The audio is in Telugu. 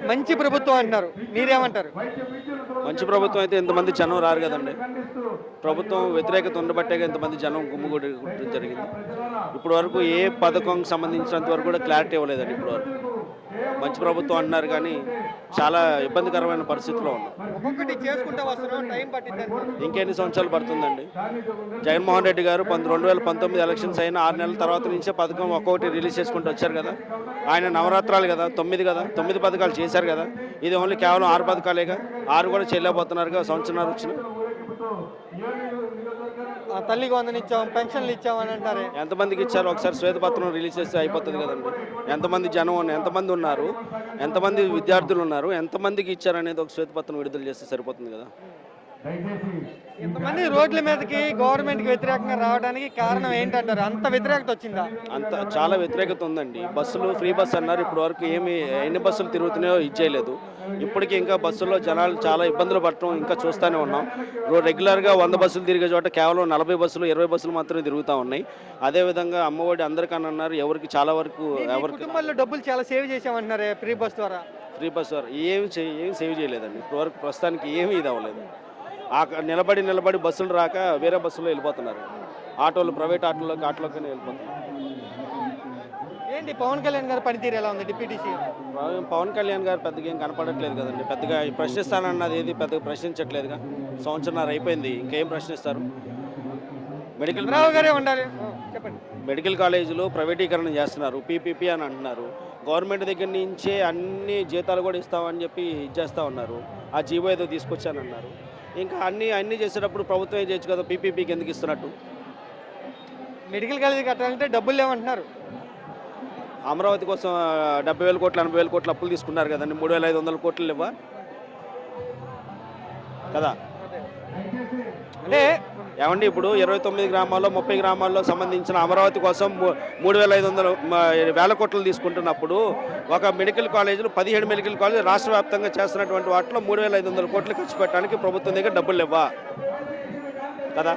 మంచి ప్రభుత్వం అంటున్నారు, మీరేమంటారు? మంచి ప్రభుత్వం అయితే ఇంతమంది జనం రారు కదండి. ప్రభుత్వం వ్యతిరేకత ఉండబట్టే ఇంతమంది జనం గుమ్ముగూడి జరిగింది. ఇప్పటి వరకు ఏ పథకం సంబంధించినంత వరకు కూడా క్లారిటీ ఇవ్వలేదండి. ఇప్పుడు వరకు మంచి ప్రభుత్వం అంటున్నారు కానీ చాలా ఇబ్బందికరమైన పరిస్థితిలో ఉన్నాం. ఒక్కొక్కటి చేసుకుంటా వస్తున్నాం, టైం పట్టింది. ఇంకెన్ని సంవత్సరాలు పడుతుందండి? జగన్మోహన్ రెడ్డి గారు 2019 ఎలక్షన్స్ అయిన 6 నెలల తర్వాత నుంచే పథకం ఒక్కొక్కటి రిలీజ్ చేసుకుంటూ వచ్చారు కదా. ఆయన నవరాత్రాలు కదా, 9 పథకాలు చేశారు కదా. ఇది ఓన్లీ కేవలం 6 పథకాలేగా. 6 కూడా చేయలేకపోతున్నారుగా. సంవత్సరాలు వచ్చిన తల్లికి వందన ఇచ్చాం, పెన్షన్లు ఇచ్చామని అంటారు. ఎంతమందికి ఇచ్చారు? ఒకసారి శ్వేతపత్రం రిలీజ్ చేస్తే అయిపోతుంది కదండి. ఎంతమంది జనం, ఎంతమంది ఉన్నారు, ఎంతమంది విద్యార్థులు ఉన్నారు, ఎంతమందికి ఇచ్చారు అనేది ఒక శ్వేతపత్రం విడుదల చేస్తే సరిపోతుంది కదా. ఇంతమంది రోడ్ల మీదకి గవర్నమెంట్కి వ్యతిరేకంగా రావడానికి కారణం ఏంటంటారు? అంత వ్యతిరేకత వచ్చిందా? అంత చాలా వ్యతిరేకత ఉందండి. బస్సులు ఫ్రీ బస్సు అన్నారు, ఇప్పటి వరకు ఎన్ని బస్సులు తిరుగుతున్నాయో ఇచ్చేయలేదు. ఇప్పటికీ ఇంకా బస్సుల్లో జనాలు చాలా ఇబ్బందులు పడటం ఇంకా చూస్తూనే ఉన్నాం. రెగ్యులర్గా 100 బస్సులు తిరిగే చోట కేవలం 40 బస్సులు 20 బస్సులు మాత్రమే తిరుగుతూ ఉన్నాయి. అదేవిధంగా అమ్మఒడి అందరికన్నా అన్నారు, ఎవరికి చాలా వరకు కుటుంబాల్లో డబ్బులు చాలా సేవ్ చేసామంటున్నారు ఫ్రీ బస్ ద్వారా. ఫ్రీ బస్ ద్వారా ఏమి సేవ్ చేయలేదండి. ఇప్పటి వరకు ప్రస్తుతానికి ఏమీ ఇది అవ్వలేదు. నిలబడి బస్సులు రాక వేరే బస్సులో వెళ్ళిపోతున్నారు. ఆటోలు, ప్రైవేట్ ఆటోలోకి వెళ్ళిపోతున్నారు. ఏంటి పవన్ కళ్యాణ్ గారు పనితీరు ఎలా ఉంది? డిప్యూటీ సీఎం పవన్ కళ్యాణ్ గారు పెద్దగా ఏం కనపడట్లేదు కదండి. పెద్దగా ప్రశ్నిస్తానన్నది ఏది పెద్దగా ప్రశ్నించట్లేదుగా. సంవత్సరాలు అయిపోయింది, ఇంకేం ప్రశ్నిస్తారు? మెడికల్ కాలేజీలు ప్రైవేటీకరణ చేస్తున్నారు, పీపీపీ అని అంటున్నారు. గవర్నమెంట్ దగ్గర నుంచే అన్ని జీతాలు కూడా ఇస్తామని చెప్పి ఇచ్చేస్తూ ఉన్నారు. ఆ జీవో ఏదో తీసుకొచ్చానన్నారు. ఇంకా అన్నీ చేసేటప్పుడు ప్రభుత్వం ఏం చేయొచ్చు కదా. పీపీపీకి ఎందుకు ఇస్తున్నట్టు? మెడికల్ కాలేజీ కట్టాలంటే డబ్బులు లేవంటున్నారు. అమరావతి కోసం 70,000 కోట్లు 80,000 కోట్లు అప్పులు తీసుకున్నారు కదండి. 3,500 కోట్లు ఇవ్వ కదా. అంటే ఏమండి, ఇప్పుడు 29 గ్రామాల్లో 30 గ్రామాల్లో సంబంధించిన అమరావతి కోసం 3,500 కోట్లు తీసుకుంటున్నప్పుడు ఒక మెడికల్ కాలేజీలు 17 మెడికల్ కాలేజీలు రాష్ట్ర వ్యాప్తంగా చేస్తున్నటువంటి వాటిలో 3,500 కోట్లు ఖర్చు పెట్టడానికి ప్రభుత్వం దగ్గర డబ్బులు ఇవ్వ కదా.